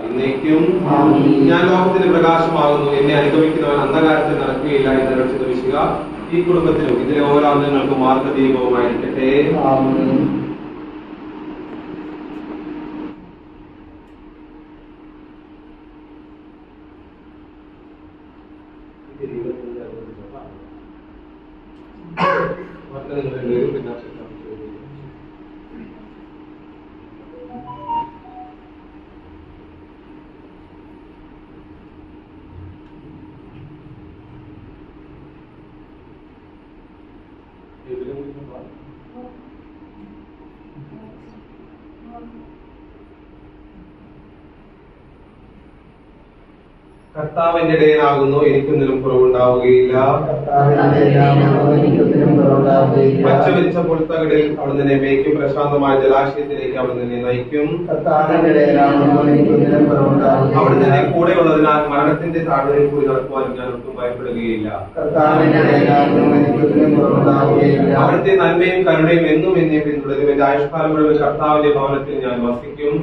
എന്നേക്കും. ഞാൻ ലോകത്തിന്റെ പ്രകാശമാകുന്നു, എന്നെ അനുഗമിക്കുന്നവൻ അന്ധകാരത്തിൽ നടക്കുകയില്ല എന്ന് രക്ഷിത വിശുക ഈ കുടുംബത്തിലും ഇതിലെ ഓരോ അംഗങ്ങൾക്കും മാർഗദീപവുമായിരിക്കട്ടെ. കർത്താവിന്റെ ഇടയനാകുന്നു, എനിക്കൊന്നിനും കുറവുണ്ടാവുകയില്ല. പച്ചവിരിച്ച പുൽത്തകിടിൽ അവിടെ നിന്നെ മേയ്ക്കും, പ്രശാന്തമായ ജലാശയത്തിലേക്ക് അവിടെ നിന്നെ നയിക്കും. അവിടെ നിന്നെ കൂടെയുള്ളതിനാൽ മരണത്തിന്റെ താഴ്വരയിൽ കൂടി നടക്കുവാനും ഞാൻ ഒട്ടും ഭയപ്പെടുകയില്ല. അവിടുത്തെ നന്മയും കരുണയും എന്നും എന്നെ പിന്തുടരും. എന്റെ ആയുഷ്കാലം മുഴുവൻ കർത്താവിന്റെ ഭവനത്തിൽ ഞാൻ വസിക്കും.